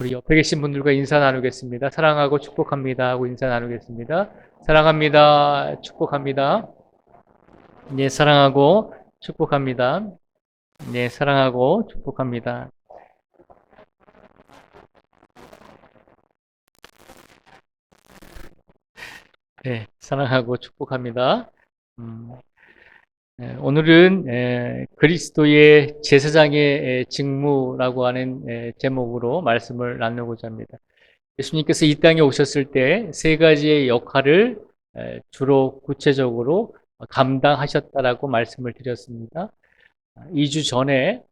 우리 옆에 계신 분들과 인사 나누겠습니다. 사랑하고 축복합니다 하고 인사 나누겠습니다. 사랑합니다. 축복합니다. 네, 사랑하고 축복합니다. 네, 사랑하고 축복합니다. 네, 사랑하고 축복합니다. 음, 오늘은 그리스도의 제사장의 직무라고 하는 제목으로 말씀을 나누고자 합니다. 예수님께서 이 땅에 오셨을 때 세 가지의 역할을 주로 구체적으로 감당하셨다라고 말씀을 드렸습니다. 2주 전에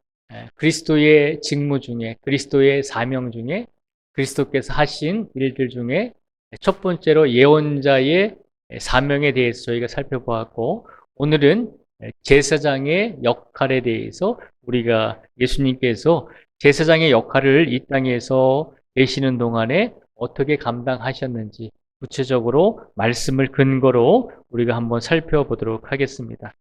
그리스도의 직무 중에, 그리스도의 사명 중에, 그리스도께서 하신 일들 중에 첫 번째로 예언자의 사명에 대해서 저희가 살펴보았고, 오늘은 제사장의 역할에 대해서 우리가 예수님께서 제사장의 역할을 이 땅에서 계시는 동안에 어떻게 감당하셨는지 구체적으로 말씀을 근거로 우리가 한번 살펴보도록 하겠습니다.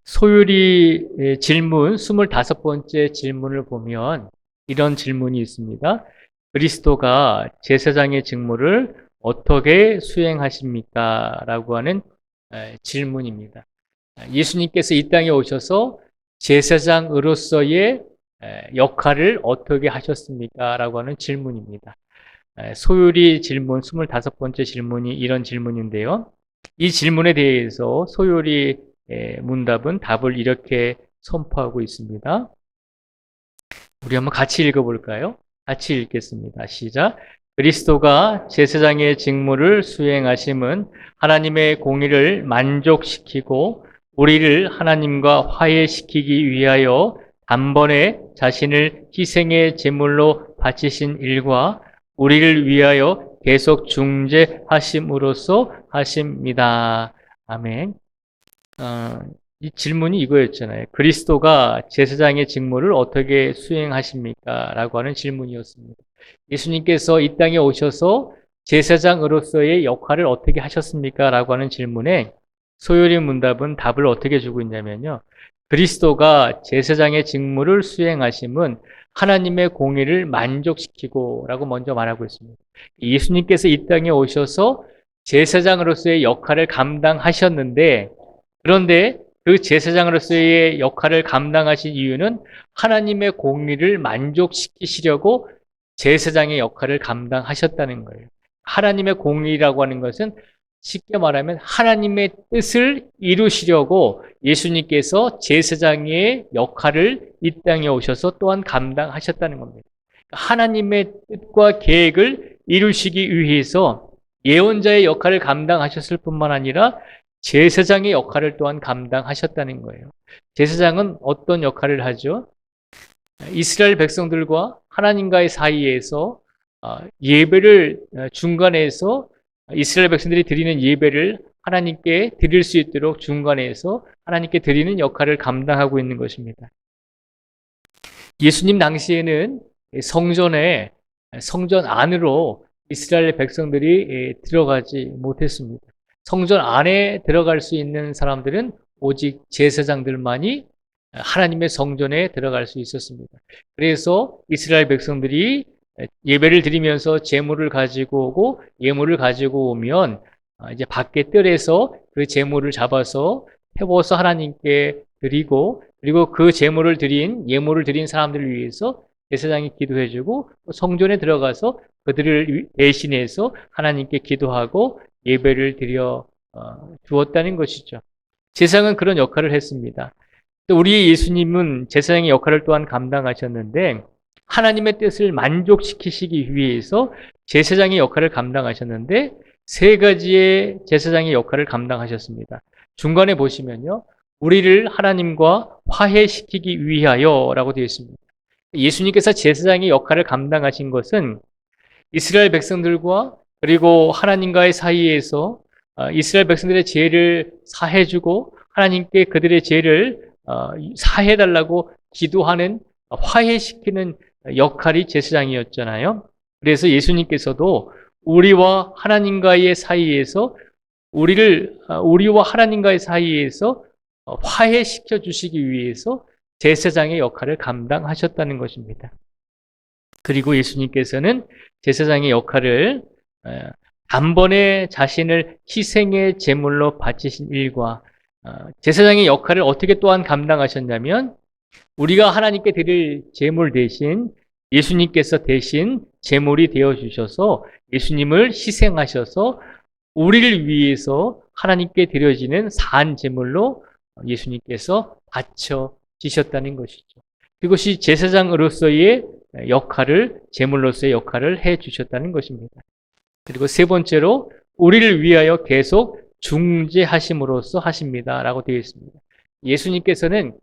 소율이 질문 25번째 질문을 보면 이런 질문이 있습니다. 그리스도가 제사장의 직무를 어떻게 수행하십니까? 라고 하는 질문입니다. 예수님께서 이 땅에 오셔서 제사장으로서의 역할을 어떻게 하셨습니까? 라고 하는 질문입니다. 소율이 질문 25번째 질문이 이런 질문인데요. 이 질문에 대해서 소율이 문답은 답을 이렇게 선포하고 있습니다. 우리 한번 같이 읽어볼까요? 같이 읽겠습니다. 시작. 그리스도가 제사장의 직무를 수행하심은 하나님의 공의를 만족시키고 우리를 하나님과 화해시키기 위하여 단번에 자신을 희생의 제물로 바치신 일과 우리를 위하여 계속 중재하심으로써 하십니다. 아멘. 이 질문이 이거였잖아요. 그리스도가 제사장의 직무를 어떻게 수행하십니까? 라고 하는 질문이었습니다. 예수님께서 이 땅에 오셔서 제사장으로서의 역할을 어떻게 하셨습니까? 라고 하는 질문에 소요리 문답은 답을 어떻게 주고 있냐면요. 그리스도가 제사장의 직무를 수행하심은 하나님의 공의를 만족시키고 라고 먼저 말하고 있습니다. 예수님께서 이 땅에 오셔서 제사장으로서의 역할을 감당하셨는데, 그런데 그 제사장으로서의 역할을 감당하신 이유는 하나님의 공의를 만족시키시려고 제사장의 역할을 감당하셨다는 거예요. 하나님의 공의라고 하는 것은 쉽게 말하면 하나님의 뜻을 이루시려고 예수님께서 제사장의 역할을 이 땅에 오셔서 또한 감당하셨다는 겁니다. 하나님의 뜻과 계획을 이루시기 위해서 예언자의 역할을 감당하셨을 뿐만 아니라 제사장의 역할을 또한 감당하셨다는 거예요. 제사장은 어떤 역할을 하죠? 이스라엘 백성들과 하나님과의 사이에서 예배를 중간에서 이스라엘 백성들이 드리는 예배를 하나님께 드릴 수 있도록 중간에서 하나님께 드리는 역할을 감당하고 있는 것입니다. 예수님 당시에는 성전 안으로 이스라엘 백성들이 들어가지 못했습니다. 성전 안에 들어갈 수 있는 사람들은 오직 제사장들만이 하나님의 성전에 들어갈 수 있었습니다. 그래서 이스라엘 백성들이 예배를 드리면서 제물을 가지고 오고 예물을 가지고 오면 이제 밖에 뜰에서 그 제물을 잡아서 태워서 하나님께 드리고, 그리고 그 제물을 드린 예물을 드린 사람들을 위해서 제사장이 기도해주고 성전에 들어가서 그들을 대신해서 하나님께 기도하고 예배를 드려 주었다는 것이죠. 제사장은 그런 역할을 했습니다. 또 우리 예수님은 제사장의 역할을 또한 감당하셨는데 하나님의 뜻을 만족시키시기 위해서 제사장의 역할을 감당하셨는데 세 가지의 제사장의 역할을 감당하셨습니다. 중간에 보시면요. 우리를 하나님과 화해시키기 위하여 라고 되어 있습니다. 예수님께서 제사장의 역할을 감당하신 것은 이스라엘 백성들과 그리고 하나님과의 사이에서 이스라엘 백성들의 죄를 사해주고 하나님께 그들의 죄를 사해달라고 기도하는 화해시키는 역할이 제사장이었잖아요. 그래서 예수님께서도 우리와 하나님과의 사이에서 우리와 하나님과의 사이에서 화해시켜 주시기 위해서 제사장의 역할을 감당하셨다는 것입니다. 그리고 예수님께서는 제사장의 역할을 단번에 자신을 희생의 제물로 바치신 일과 제사장의 역할을 어떻게 또한 감당하셨냐면 우리가 하나님께 드릴 제물 대신 예수님께서 대신 제물이 되어주셔서 예수님을 희생하셔서 우리를 위해서 하나님께 드려지는 산 제물로 예수님께서 바쳐지셨다는 것이죠. 그것이 제사장으로서의 역할을, 제물로서의 역할을 해주셨다는 것입니다. 그리고 세 번째로 우리를 위하여 계속 중재하심으로써 하십니다 라고 되어 있습니다. 예수님께서는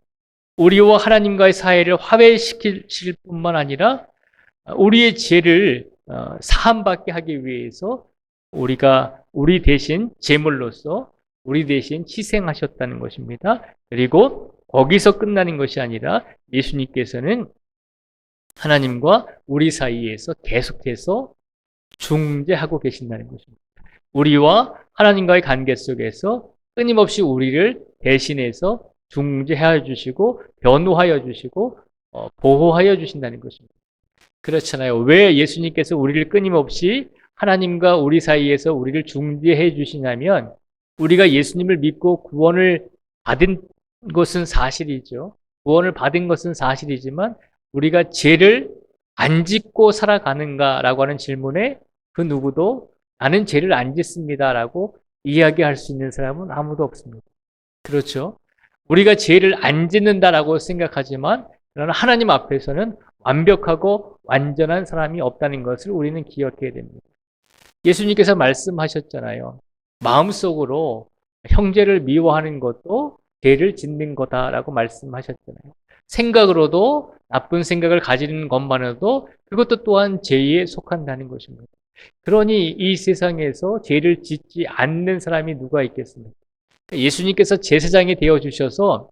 우리와 하나님과의 사이를 화해시킬 뿐만 아니라 우리의 죄를 사함받게 하기 위해서 우리 대신 제물로서 우리 대신 희생하셨다는 것입니다. 그리고 거기서 끝나는 것이 아니라 예수님께서는 하나님과 우리 사이에서 계속해서 중재하고 계신다는 것입니다. 우리와 하나님과의 관계 속에서 끊임없이 우리를 대신해서 중재하여 주시고 변호하여 주시고 보호하여 주신다는 것입니다. 그렇잖아요. 왜 예수님께서 우리를 끊임없이 하나님과 우리 사이에서 우리를 중재해 주시냐면 우리가 예수님을 믿고 구원을 받은 것은 사실이죠. 구원을 받은 것은 사실이지만 우리가 죄를 안 짓고 살아가는가라고 하는 질문에 그 누구도 나는 죄를 안 짓습니다라고 이야기할 수 있는 사람은 아무도 없습니다. 그렇죠? 우리가 죄를 안 짓는다라고 생각하지만 그러나 하나님 앞에서는 완벽하고 완전한 사람이 없다는 것을 우리는 기억해야 됩니다. 예수님께서 말씀하셨잖아요. 마음속으로 형제를 미워하는 것도 죄를 짓는 거다라고 말씀하셨잖아요. 생각으로도 나쁜 생각을 가지는 것만으로도 그것도 또한 죄에 속한다는 것입니다. 그러니 이 세상에서 죄를 짓지 않는 사람이 누가 있겠습니까? 예수님께서 제사장이 되어주셔서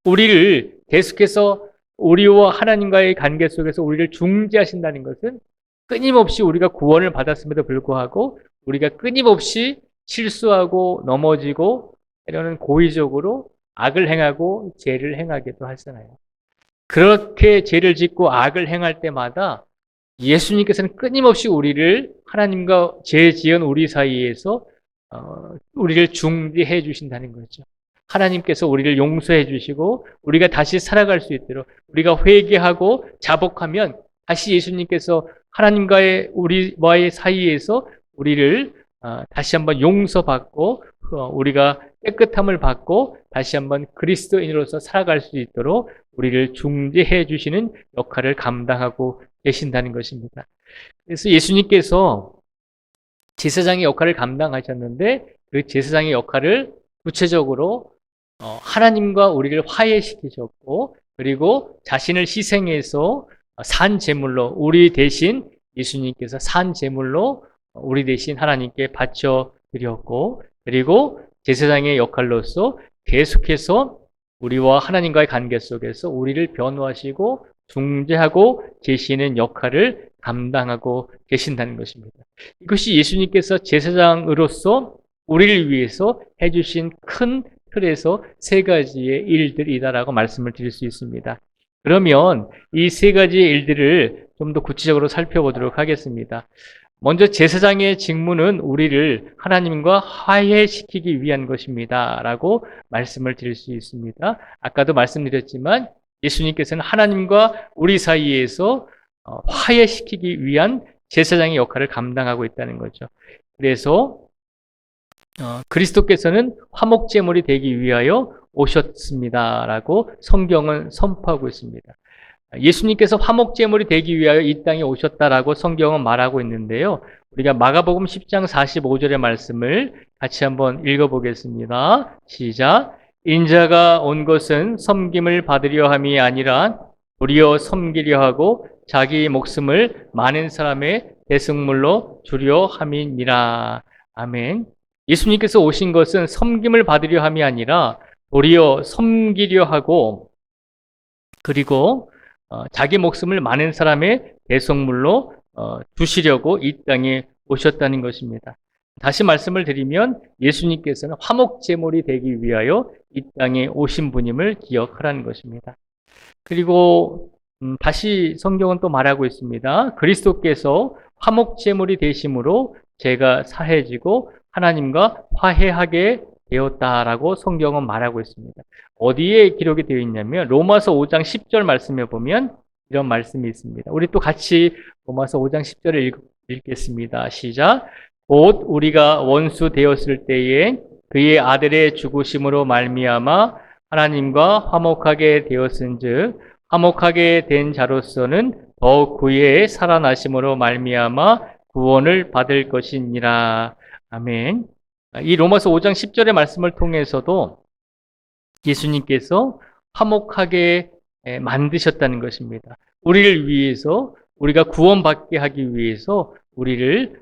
우리를 계속해서 우리와 하나님과의 관계 속에서 우리를 중재하신다는 것은 끊임없이 우리가 구원을 받았음에도 불구하고 우리가 끊임없이 실수하고 넘어지고 때로는 고의적으로 악을 행하고 죄를 행하기도 하잖아요. 그렇게 죄를 짓고 악을 행할 때마다 예수님께서는 끊임없이 우리를 하나님과 죄 지은 우리 사이에서 우리를 중재해 주신다는 거죠. 하나님께서 우리를 용서해 주시고 우리가 다시 살아갈 수 있도록 우리가 회개하고 자복하면 다시 예수님께서 하나님과의 우리와의 사이에서 우리를 다시 한번 용서받고 우리가 깨끗함을 받고 다시 한번 그리스도인으로서 살아갈 수 있도록 우리를 중재해 주시는 역할을 감당하고 계신다는 것입니다. 그래서 예수님께서 제사장의 역할을 감당하셨는데 그 제사장의 역할을 구체적으로 하나님과 우리를 화해시키셨고 그리고 자신을 희생해서 산 제물로 우리 대신 예수님께서 산 제물로 우리 대신 하나님께 바쳐드렸고 그리고 제사장의 역할로서 계속해서 우리와 하나님과의 관계 속에서 우리를 변호하시고 중재하고 계시는 역할을 감당하고 계신다는 것입니다. 이것이 예수님께서 제사장으로서 우리를 위해서 해주신 큰 틀에서 세 가지의 일들이다라고 말씀을 드릴 수 있습니다. 그러면 이 세 가지의 일들을 좀 더 구체적으로 살펴보도록 하겠습니다. 먼저 제사장의 직무는 우리를 하나님과 화해시키기 위한 것입니다 라고 말씀을 드릴 수 있습니다. 아까도 말씀드렸지만 예수님께서는 하나님과 우리 사이에서 화해시키기 위한 제사장의 역할을 감당하고 있다는 거죠. 그래서 그리스도께서는 화목제물이 되기 위하여 오셨습니다 라고 성경은 선포하고 있습니다. 예수님께서 화목제물이 되기 위하여 이 땅에 오셨다라고 성경은 말하고 있는데요. 우리가 마가복음 10장 45절의 말씀을 같이 한번 읽어보겠습니다. 시작. 인자가 온 것은 섬김을 받으려 함이 아니라 도리어 섬기려 하고 자기 목숨을 많은 사람의 대승물로 주려 함이니라. 아멘. 예수님께서 오신 것은 섬김을 받으려 함이 아니라 도리어 섬기려 하고 그리고 자기 목숨을 많은 사람의 대속물로 주시려고 이 땅에 오셨다는 것입니다. 다시 말씀을 드리면 예수님께서는 화목제물이 되기 위하여 이 땅에 오신 분임을 기억하라는 것입니다. 그리고 다시 성경은 또 말하고 있습니다. 그리스도께서 화목제물이 되심으로 죄가 사해지고 하나님과 화해하게 되었다라고 성경은 말하고 있습니다. 어디에 기록이 되어 있냐면 로마서 5장 10절 말씀에 보면 이런 말씀이 있습니다. 우리 또 같이 로마서 5장 10절을 읽겠습니다. 시작. 곧 우리가 원수 되었을 때에 그의 아들의 죽으심으로 말미암아 하나님과 화목하게 되었은즉 화목하게 된 자로서는 더욱 그의 살아나심으로 말미암아 구원을 받을 것이니라. 아멘. 이 로마서 5장 10절의 말씀을 통해서도 예수님께서 화목하게 만드셨다는 것입니다. 우리를 위해서, 우리가 구원받게 하기 위해서 우리를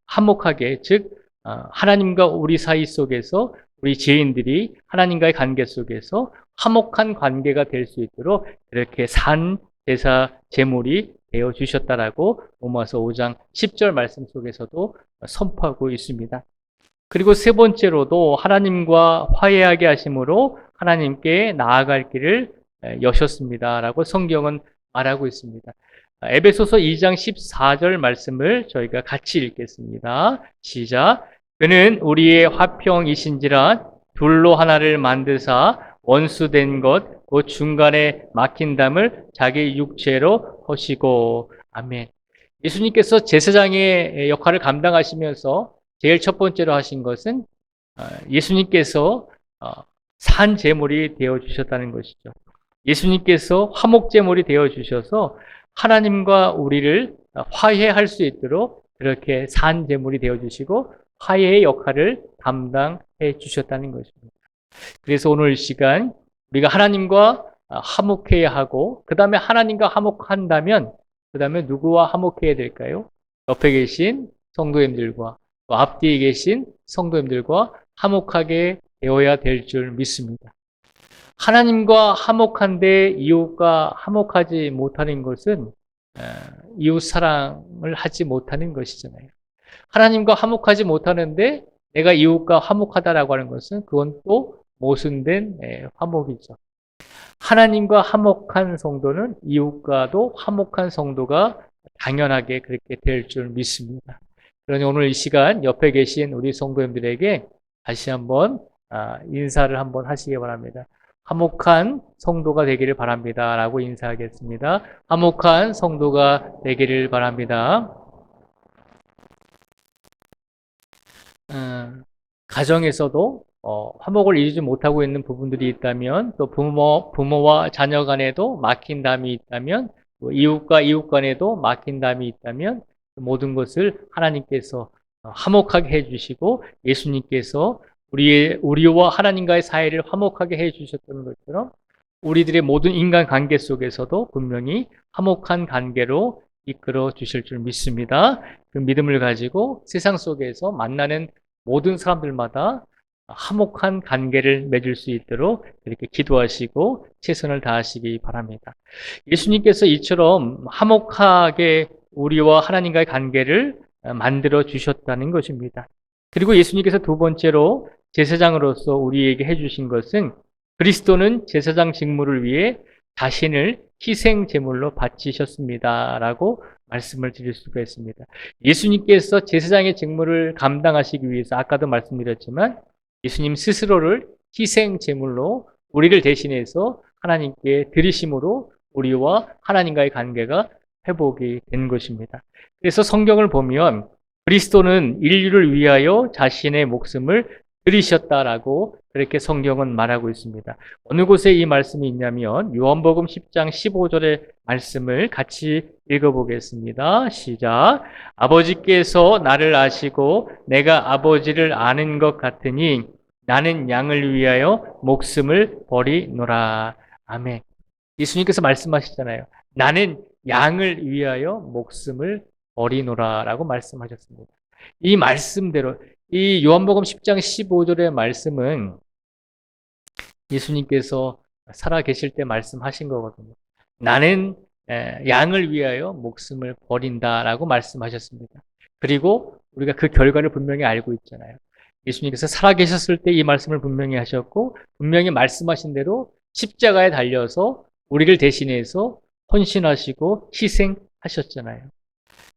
화목하게, 즉 하나님과 우리 사이 속에서 우리 죄인들이 하나님과의 관계 속에서 화목한 관계가 될 수 있도록 이렇게 산 제사 제물이 되어 주셨다라고 로마서 5장 10절 말씀 속에서도 선포하고 있습니다. 그리고 세 번째로도 하나님과 화해하게 하심으로 하나님께 나아갈 길을 여셨습니다라고 성경은 말하고 있습니다. 에베소서 2장 14절 말씀을 저희가 같이 읽겠습니다. 시작. 그는 우리의 화평이신지라 둘로 하나를 만드사 원수된 것 그 중간에 막힌 담을 자기 육체로 하시고. 아멘. 예수님께서 제사장의 역할을 감당하시면서 제일 첫 번째로 하신 것은 예수님께서 산 제물이 되어 주셨다는 것이죠. 예수님께서 화목 제물이 되어 주셔서 하나님과 우리를 화해할 수 있도록 그렇게 산 제물이 되어 주시고 화해의 역할을 감당해 주셨다는 것입니다. 그래서 오늘 이 시간 우리가 하나님과 화목해야 하고 그 다음에 하나님과 화목한다면 그 다음에 누구와 화목해야 될까요? 옆에 계신 성도님들과 또 앞뒤에 계신 성도님들과 화목하게 되어야 될 줄 믿습니다. 하나님과 화목한데 이웃과 화목하지 못하는 것은 이웃 사랑을 하지 못하는 것이잖아요. 하나님과 화목하지 못하는데 내가 이웃과 화목하다라고 하는 것은 그건 또 모순된 화목이죠. 하나님과 화목한 성도는 이웃과도 화목한 성도가 당연하게 그렇게 될 줄 믿습니다. 그러니 오늘 이 시간 옆에 계신 우리 성도님들에게 다시 한번 인사를 한번 하시기 바랍니다. 화목한 성도가 되기를 바랍니다. 라고 인사하겠습니다. 화목한 성도가 되기를 바랍니다. 가정에서도 화목을 이루지 못하고 있는 부분들이 있다면 또 부모와 자녀 간에도 막힌 담이 있다면 또 이웃과 이웃 간에도 막힌 담이 있다면 모든 것을 하나님께서 화목하게 해주시고 예수님께서 우리와 하나님과의 사이를 화목하게 해주셨던 것처럼 우리들의 모든 인간관계 속에서도 분명히 화목한 관계로 이끌어 주실 줄 믿습니다. 그 믿음을 가지고 세상 속에서 만나는 모든 사람들마다 화목한 관계를 맺을 수 있도록 이렇게 기도하시고 최선을 다하시기 바랍니다. 예수님께서 이처럼 화목하게 우리와 하나님과의 관계를 만들어 주셨다는 것입니다. 그리고 예수님께서 두 번째로 제사장으로서 우리에게 해주신 것은 그리스도는 제사장 직무를 위해 자신을 희생 제물로 바치셨습니다. 라고 말씀을 드릴 수가 있습니다. 예수님께서 제사장의 직무를 감당하시기 위해서 아까도 말씀드렸지만 예수님 스스로를 희생 제물로 우리를 대신해서 하나님께 드리심으로 우리와 하나님과의 관계가 회복이 된 것입니다. 그래서 성경을 보면 그리스도는 인류를 위하여 자신의 목숨을 들이셨다라고 그렇게 성경은 말하고 있습니다. 어느 곳에 이 말씀이 있냐면 요한복음 10장 15절의 말씀을 같이 읽어보겠습니다. 시작. 아버지께서 나를 아시고 내가 아버지를 아는 것 같으니 나는 양을 위하여 목숨을 버리노라. 아멘. 예수님께서 말씀하시잖아요. 나는 양을 위하여 목숨을 버리노라 라고 말씀하셨습니다. 이 말씀대로 이 요한복음 10장 15절의 말씀은 예수님께서 살아계실 때 말씀하신 거거든요. 나는 양을 위하여 목숨을 버린다라고 말씀하셨습니다. 그리고 우리가 그 결과를 분명히 알고 있잖아요. 예수님께서 살아계셨을 때 이 말씀을 분명히 하셨고 분명히 말씀하신 대로 십자가에 달려서 우리를 대신해서 헌신하시고 희생하셨잖아요.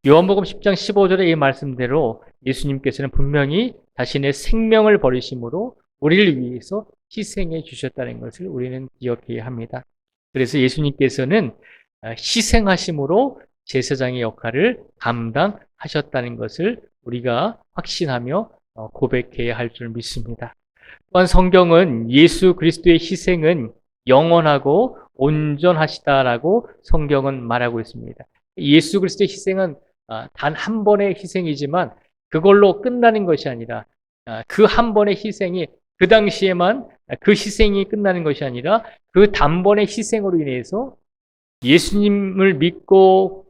요한복음 10장 15절의 이 말씀대로 예수님께서는 분명히 자신의 생명을 버리심으로 우리를 위해서 희생해 주셨다는 것을 우리는 기억해야 합니다. 그래서 예수님께서는 희생하심으로 제사장의 역할을 감당하셨다는 것을 우리가 확신하며 고백해야 할 줄 믿습니다. 또한 성경은 예수 그리스도의 희생은 영원하고 온전하시다라고 성경은 말하고 있습니다. 예수 그리스도의 희생은 단 한 번의 희생이지만 그걸로 끝나는 것이 아니라 그 한 번의 희생이 그 당시에만 그 희생이 끝나는 것이 아니라 그 단번의 희생으로 인해서 예수님을 믿고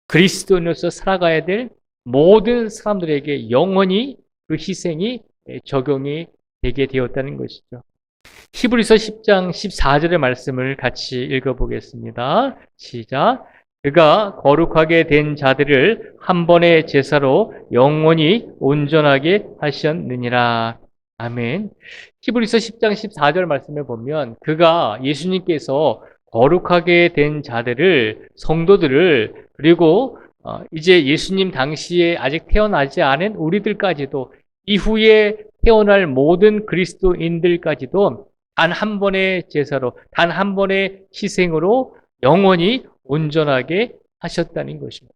그리스도인으로서 살아가야 될 모든 사람들에게 영원히 그 희생이 적용이 되게 되었다는 것이죠. 히브리서 10장 14절의 말씀을 같이 읽어보겠습니다. 시작. 그가 거룩하게 된 자들을 한 번의 제사로 영원히 온전하게 하셨느니라. 아멘. 히브리서 10장 14절 말씀을 보면 그가 예수님께서 거룩하게 된 자들을 성도들을 그리고 이제 예수님 당시에 아직 태어나지 않은 우리들까지도 이후에 태어날 모든 그리스도인들까지도 단 한 번의 제사로 단 한 번의 희생으로 영원히 온전하게 하셨다는 것입니다.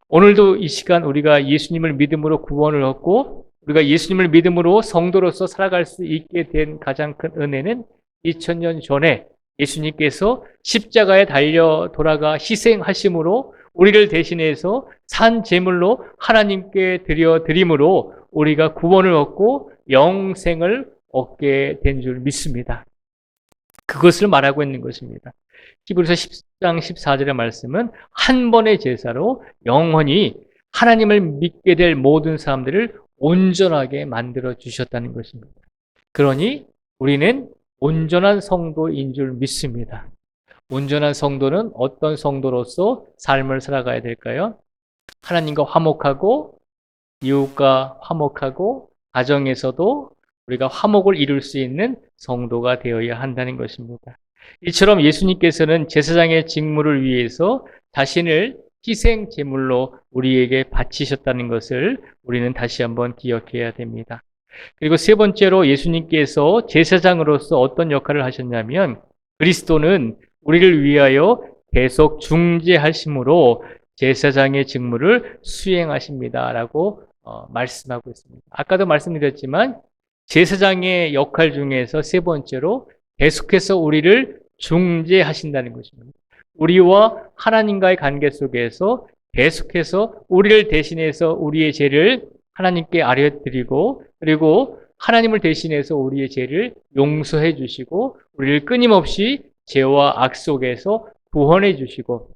오늘도 이 시간 우리가 예수님을 믿음으로 구원을 얻고 우리가 예수님을 믿음으로 성도로서 살아갈 수 있게 된 가장 큰 은혜는 2000년 전에 예수님께서 십자가에 달려 돌아가 희생하심으로 우리를 대신해서 산 제물로 하나님께 드림으로 우리가 구원을 얻고 영생을 얻게 된 줄 믿습니다. 그것을 말하고 있는 것입니다. 히브리서 10장 14절의 말씀은 한 번의 제사로 영원히 하나님을 믿게 될 모든 사람들을 온전하게 만들어 주셨다는 것입니다. 그러니 우리는 온전한 성도인 줄 믿습니다. 온전한 성도는 어떤 성도로서 삶을 살아가야 될까요? 하나님과 화목하고 이웃과 화목하고 가정에서도 우리가 화목을 이룰 수 있는 성도가 되어야 한다는 것입니다. 이처럼 예수님께서는 제사장의 직무를 위해서 자신을 희생 제물로 우리에게 바치셨다는 것을 우리는 다시 한번 기억해야 됩니다. 그리고 세 번째로 예수님께서 제사장으로서 어떤 역할을 하셨냐면 그리스도는 우리를 위하여 계속 중재하심으로 제사장의 직무를 수행하십니다라고 말씀하고 있습니다. 아까도 말씀드렸지만 제사장의 역할 중에서 세 번째로 계속해서 우리를 중재하신다는 것입니다. 우리와 하나님과의 관계 속에서 계속해서 우리를 대신해서 우리의 죄를 하나님께 아뢰드리고 그리고 하나님을 대신해서 우리의 죄를 용서해 주시고 우리를 끊임없이 죄와 악 속에서 구원해 주시고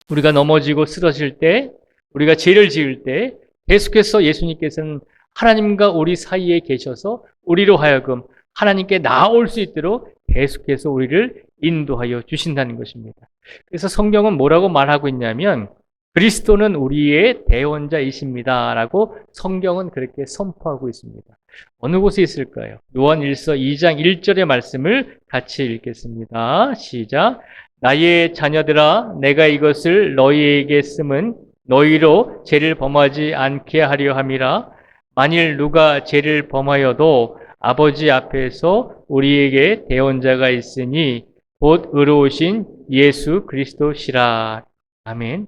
우리가 넘어지고 쓰러질 때 우리가 죄를 지을 때 계속해서 예수님께서는 하나님과 우리 사이에 계셔서 우리로 하여금 하나님께 나아올 수 있도록 계속해서 우리를 인도하여 주신다는 것입니다. 그래서 성경은 뭐라고 말하고 있냐면 그리스도는 우리의 대원자이십니다 라고 성경은 그렇게 선포하고 있습니다. 어느 곳에 있을까요? 요한일서 2장 1절의 말씀을 같이 읽겠습니다. 시작. 나의 자녀들아 내가 이것을 너희에게 쓰면 너희로 죄를 범하지 않게 하려 함이라. 만일 누가 죄를 범하여도 아버지 앞에서 우리에게 대원자가 있으니 곧 의로우신 예수 그리스도시라. 아멘.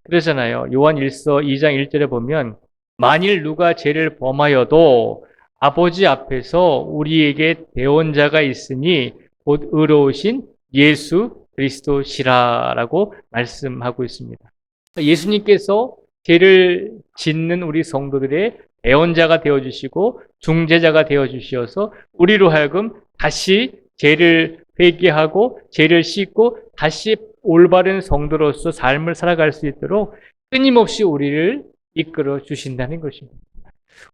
그러잖아요. 요한일서 2장 1절에 보면 만일 누가 죄를 범하여도 아버지 앞에서 우리에게 대원자가 있으니 곧 의로우신 예수 그리스도시라라고 말씀하고 있습니다. 예수님께서 죄를 짓는 우리 성도들의 대원자가 되어주시고 중재자가 되어주셔서 우리로 하여금 다시 죄를 회개하고 죄를 씻고 다시 올바른 성도로서 삶을 살아갈 수 있도록 끊임없이 우리를 이끌어 주신다는 것입니다.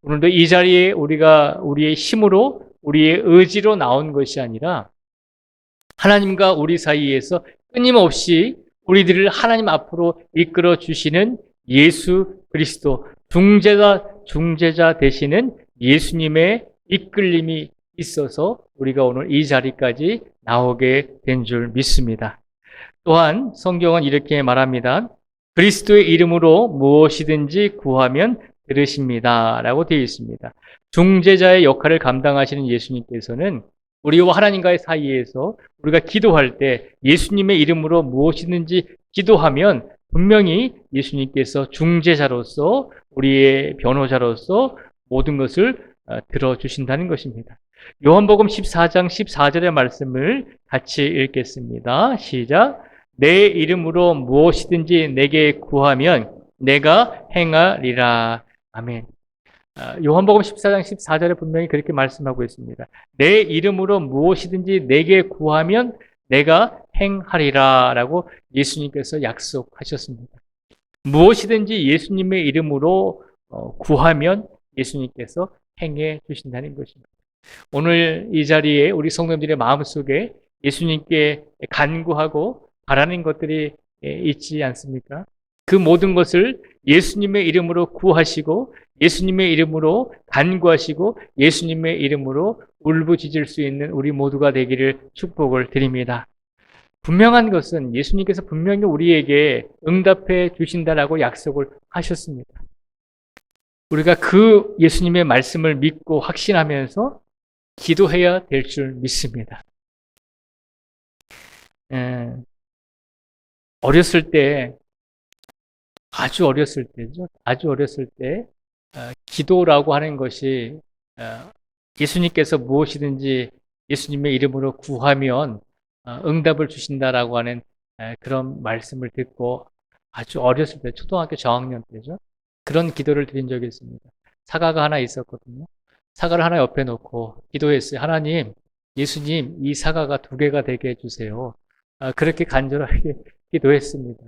오늘도 이 자리에 우리가 우리의 힘으로 우리의 의지로 나온 것이 아니라 하나님과 우리 사이에서 끊임없이 우리들을 하나님 앞으로 이끌어 주시는 예수 그리스도 중재자 되시는 예수님의 이끌림이 있어서 우리가 오늘 이 자리까지 나오게 된 줄 믿습니다. 또한 성경은 이렇게 말합니다. 그리스도의 이름으로 무엇이든지 구하면 들으십니다. 라고 되어 있습니다. 중재자의 역할을 감당하시는 예수님께서는 우리와 하나님과의 사이에서 우리가 기도할 때 예수님의 이름으로 무엇이든지 기도하면 분명히 예수님께서 중재자로서 우리의 변호자로서 모든 것을 들어주신다는 것입니다. 요한복음 14장 14절의 말씀을 같이 읽겠습니다. 시작. 내 이름으로 무엇이든지 내게 구하면 내가 행하리라. 아멘. 요한복음 14장 14절에 분명히 그렇게 말씀하고 있습니다. 내 이름으로 무엇이든지 내게 구하면 내가 행하리라 라고 예수님께서 약속하셨습니다. 무엇이든지 예수님의 이름으로 구하면 예수님께서 행해 주신다는 것입니다. 오늘 이 자리에 우리 성도님들의 마음속에 예수님께 간구하고 바라는 것들이 있지 않습니까? 그 모든 것을 예수님의 이름으로 구하시고 예수님의 이름으로 간구하시고 예수님의 이름으로 울부짖을 수 있는 우리 모두가 되기를 축복을 드립니다. 분명한 것은 예수님께서 분명히 우리에게 응답해 주신다라고 약속을 하셨습니다. 우리가 그 예수님의 말씀을 믿고 확신하면서 기도해야 될 줄 믿습니다. 어렸을 때, 아주 어렸을 때죠. 아주 어렸을 때 기도라고 하는 것이 예수님께서 무엇이든지 예수님의 이름으로 구하면 응답을 주신다라고 하는 그런 말씀을 듣고 아주 어렸을 때, 초등학교 저학년 때죠. 그런 기도를 드린 적이 있습니다. 사과가 하나 있었거든요. 사과를 하나 옆에 놓고 기도했어요. 하나님, 예수님, 이 사과가 2개가 되게 해주세요. 그렇게 간절하게 기도했습니다.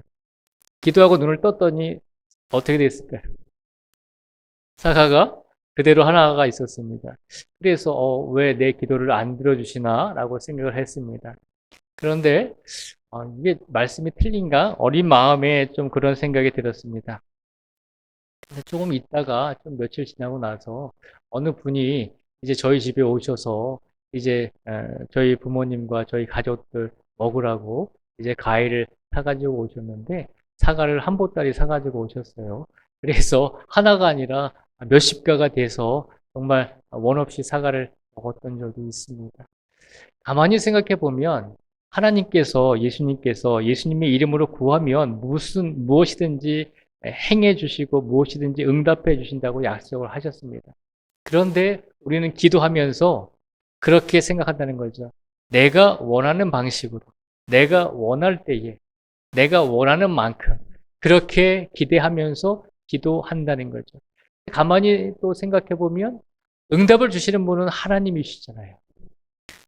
기도하고 눈을 떴더니 어떻게 됐을까요? 사과가 그대로 하나가 있었습니다. 그래서 왜 내 기도를 안 들어주시나 라고 생각을 했습니다. 그런데 이게 말씀이 틀린가? 어린 마음에 좀 그런 생각이 들었습니다. 조금 있다가 좀 며칠 지나고 나서 어느 분이 이제 저희 집에 오셔서 이제 저희 부모님과 저희 가족들 먹으라고 이제 과일을 사가지고 오셨는데 사과를 한 보따리 사가지고 오셨어요. 그래서 하나가 아니라 몇십 가가 돼서 정말 원 없이 사과를 먹었던 적이 있습니다. 가만히 생각해 보면 하나님께서 예수님께서 예수님의 이름으로 구하면 무엇이든지 행해 주시고 무엇이든지 응답해 주신다고 약속을 하셨습니다. 그런데 우리는 기도하면서 그렇게 생각한다는 거죠. 내가 원하는 방식으로, 내가 원할 때에, 내가 원하는 만큼 그렇게 기대하면서 기도한다는 거죠. 가만히 또 생각해 보면 응답을 주시는 분은 하나님이시잖아요.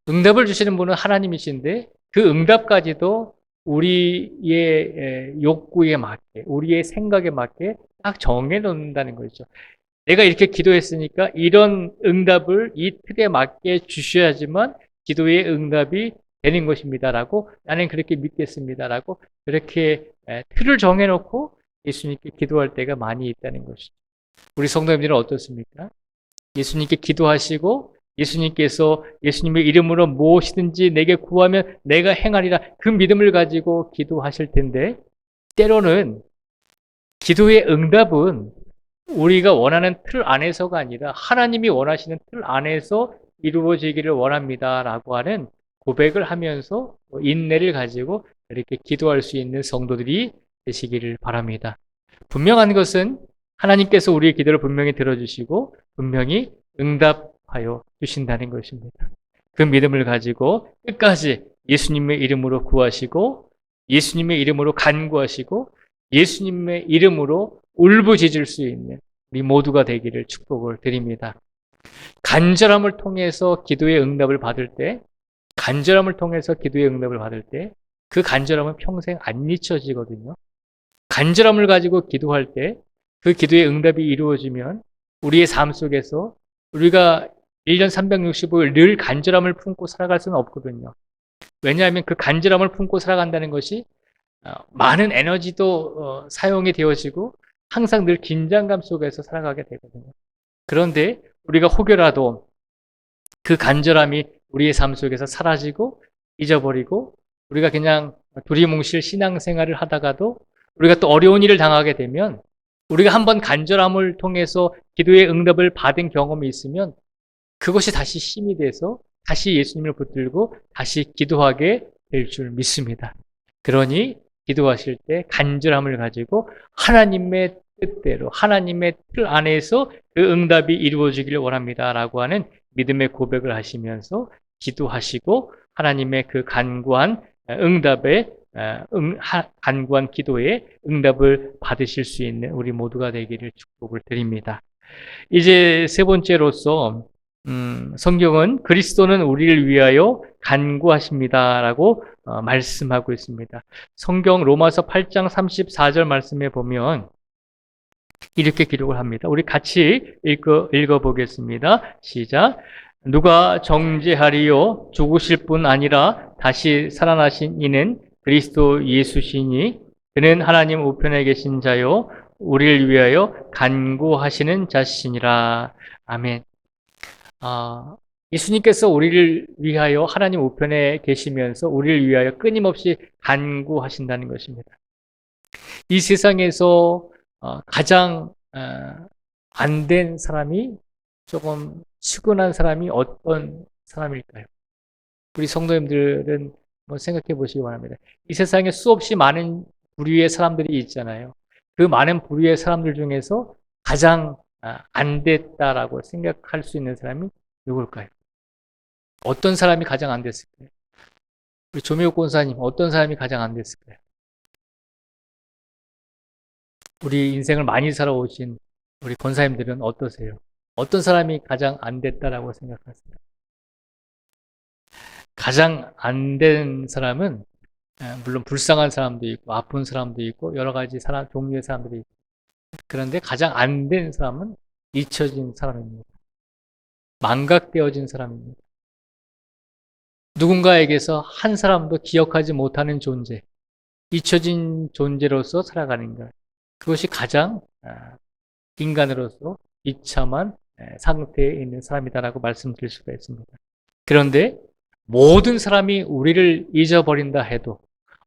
응답을 주시는 분은 하나님이신데 그 응답까지도 우리의 욕구에 맞게, 우리의 생각에 맞게 딱 정해 놓는다는 거죠. 내가 이렇게 기도했으니까 이런 응답을 이 틀에 맞게 주셔야지만 기도의 응답이 되는 것입니다라고 나는 그렇게 믿겠습니다라고 그렇게 틀을 정해놓고 예수님께 기도할 때가 많이 있다는 것이죠. 우리 성도님들은 어떻습니까? 예수님께 기도하시고 예수님께서 예수님의 이름으로 무엇이든지 내게 구하면 내가 행하리라 그 믿음을 가지고 기도하실 텐데 때로는 기도의 응답은 우리가 원하는 틀 안에서가 아니라 하나님이 원하시는 틀 안에서 이루어지기를 원합니다라고 하는 고백을 하면서 인내를 가지고 이렇게 기도할 수 있는 성도들이 되시기를 바랍니다. 분명한 것은 하나님께서 우리의 기도를 분명히 들어주시고 분명히 응답하여 주신다는 것입니다. 그 믿음을 가지고 끝까지 예수님의 이름으로 구하시고 예수님의 이름으로 간구하시고 예수님의 이름으로 울부짖을 수 있는 우리 모두가 되기를 축복을 드립니다. 간절함을 통해서 기도의 응답을 받을 때 간절함을 통해서 기도의 응답을 받을 때 그 간절함은 평생 안 잊혀지거든요. 간절함을 가지고 기도할 때 그 기도의 응답이 이루어지면 우리의 삶 속에서 우리가 1년 365일 늘 간절함을 품고 살아갈 수는 없거든요. 왜냐하면 그 간절함을 품고 살아간다는 것이 많은 에너지도 사용이 되어지고 항상 늘 긴장감 속에서 살아가게 되거든요. 그런데 우리가 혹여라도 그 간절함이 우리의 삶 속에서 사라지고 잊어버리고 우리가 그냥 두리뭉실 신앙생활을 하다가도 우리가 또 어려운 일을 당하게 되면 우리가 한번 간절함을 통해서 기도의 응답을 받은 경험이 있으면 그것이 다시 힘이 돼서 다시 예수님을 붙들고 다시 기도하게 될 줄 믿습니다. 그러니 기도하실 때 간절함을 가지고 하나님의 뜻대로 하나님의 틀 안에서 그 응답이 이루어지기를 원합니다라고 하는 믿음의 고백을 하시면서 기도하시고 하나님의 그 간구한 응답에 간구한 기도에 응답을 받으실 수 있는 우리 모두가 되기를 축복을 드립니다. 이제 세 번째로서 성경은 그리스도는 우리를 위하여 간구하십니다라고 말씀하고 있습니다. 성경 로마서 8장 34절 말씀에 보면 이렇게 기록을 합니다. 우리 같이 읽어보겠습니다. 시작. 누가 정죄하리요? 죽으실 뿐 아니라 다시 살아나신 이는 그리스도 예수시니 그는 하나님 우편에 계신 자요 우리를 위하여 간구하시는 자시니라. 아멘. 예수님께서 우리를 위하여 하나님 우편에 계시면서 우리를 위하여 끊임없이 간구하신다는 것입니다. 이 세상에서 가장 안 된 사람이 조금 측은한 사람이 어떤 사람일까요? 우리 성도님들은 한번 생각해 보시기 바랍니다. 이 세상에 수없이 많은 부류의 사람들이 있잖아요. 그 많은 부류의 사람들 중에서 가장 안 됐다라고 생각할 수 있는 사람이 누굴까요? 어떤 사람이 가장 안 됐을까요? 우리 조미옥 권사님, 어떤 사람이 가장 안 됐을까요? 우리 인생을 많이 살아오신 우리 권사님들은 어떠세요? 어떤 사람이 가장 안 됐다라고 생각하세요? 가장 안 된 사람은 물론 불쌍한 사람도 있고 아픈 사람도 있고 여러 가지 종류의 사람들이 있고 그런데 가장 안 된 사람은 잊혀진 사람입니다. 망각되어진 사람입니다. 누군가에게서 한 사람도 기억하지 못하는 존재, 잊혀진 존재로서 살아가는 것. 그것이 가장 인간으로서 비참한 상태에 있는 사람이다라고 말씀드릴 수가 있습니다. 그런데 모든 사람이 우리를 잊어버린다 해도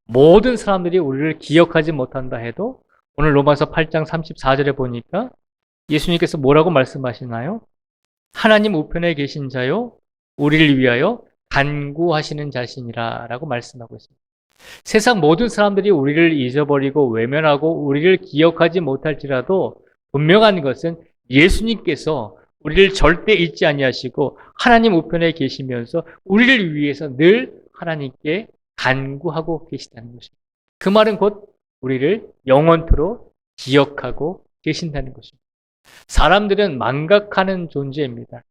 모든 사람들이 우리를 기억하지 못한다 해도 오늘 로마서 8장 34절에 보니까 예수님께서 뭐라고 말씀하시나요? 하나님 우편에 계신 자요 우리를 위하여 간구하시는 자신이라 라고 말씀하고 있습니다. 세상 모든 사람들이 우리를 잊어버리고 외면하고 우리를 기억하지 못할지라도 분명한 것은 예수님께서 우리를 절대 잊지 아니하시고 하나님 우편에 계시면서 우리를 위해서 늘 하나님께 간구하고 계시다는 것입니다. 그 말은 곧 우리를 영원토록 기억하고 계신다는 것입니다. 사람들은 망각하는 존재입니다.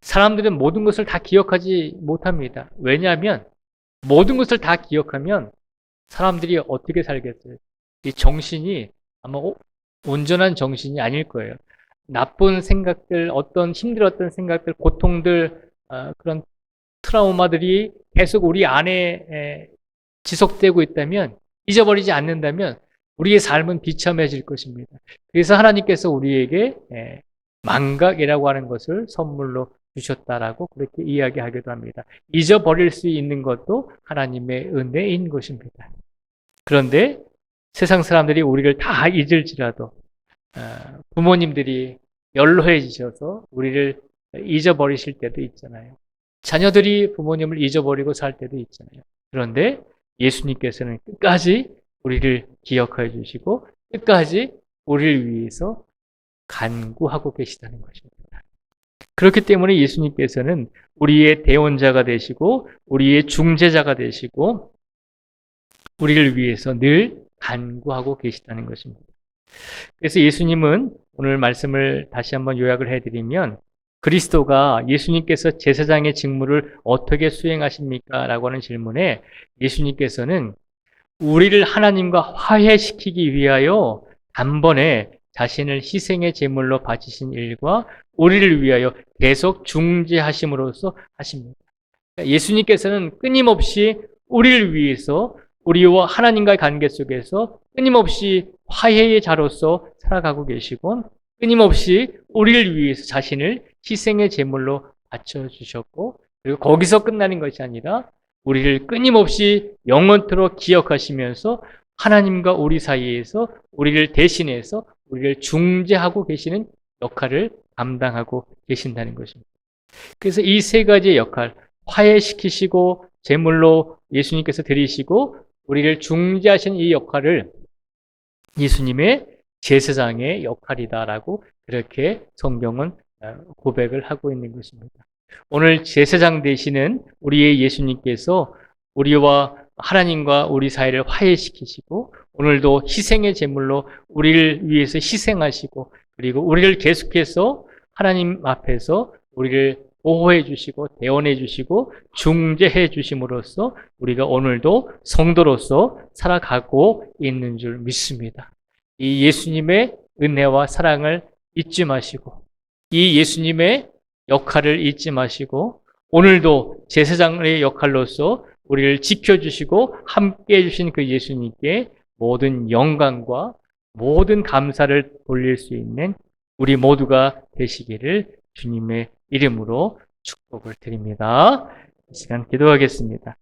사람들은 모든 것을 다 기억하지 못합니다. 왜냐하면 모든 것을 다 기억하면 사람들이 어떻게 살겠어요? 이 정신이 아마 온전한 정신이 아닐 거예요. 나쁜 생각들, 어떤 힘들었던 생각들, 고통들, 그런 트라우마들이 계속 우리 안에 지속되고 있다면, 잊어버리지 않는다면 우리의 삶은 비참해질 것입니다. 그래서 하나님께서 우리에게 망각이라고 하는 것을 선물로 주셨다라고 그렇게 이야기하기도 합니다. 잊어버릴 수 있는 것도 하나님의 은혜인 것입니다. 그런데 세상 사람들이 우리를 다 잊을지라도 부모님들이 연로해지셔서 우리를 잊어버리실 때도 있잖아요. 자녀들이 부모님을 잊어버리고 살 때도 있잖아요. 그런데 예수님께서는 끝까지 우리를 기억해 주시고 끝까지 우리를 위해서 간구하고 계시다는 것입니다. 그렇기 때문에 예수님께서는 우리의 대원자가 되시고 우리의 중재자가 되시고 우리를 위해서 늘 간구하고 계시다는 것입니다. 그래서 예수님은 오늘 말씀을 다시 한번 요약을 해드리면 그리스도가 예수님께서 제사장의 직무를 어떻게 수행하십니까? 라고 하는 질문에 예수님께서는 우리를 하나님과 화해시키기 위하여 단번에 자신을 희생의 제물로 바치신 일과 우리를 위하여 계속 중재하심으로써 하십니다. 예수님께서는 끊임없이 우리를 위해서 우리와 하나님과의 관계 속에서 끊임없이 화해의 자로서 살아가고 계시고 끊임없이 우리를 위해서 자신을 희생의 제물로 바쳐주셨고 그리고 거기서 끝나는 것이 아니라 우리를 끊임없이 영원토록 기억하시면서 하나님과 우리 사이에서 우리를 대신해서 우리를 중재하고 계시는 역할을 감당하고 계신다는 것입니다. 그래서 이 세 가지의 역할, 화해시키시고 제물로 예수님께서 드리시고 우리를 중재하시는 이 역할을 예수님의 제사장의 역할이다라고 그렇게 성경은 고백을 하고 있는 것입니다. 오늘 제사장 되시는 우리의 예수님께서 우리와 하나님과 우리 사이를 화해시키시고 오늘도 희생의 제물로 우리를 위해서 희생하시고 그리고 우리를 계속해서 하나님 앞에서 우리를 보호해 주시고 대원해 주시고 중재해 주심으로써 우리가 오늘도 성도로서 살아가고 있는 줄 믿습니다. 이 예수님의 은혜와 사랑을 잊지 마시고 이 예수님의 역할을 잊지 마시고 오늘도 제사장의 역할로서 우리를 지켜주시고 함께해 주신 그 예수님께 모든 영광과 모든 감사를 돌릴 수 있는 우리 모두가 되시기를 주님의 이름으로 축복을 드립니다. 이 시간 기도하겠습니다.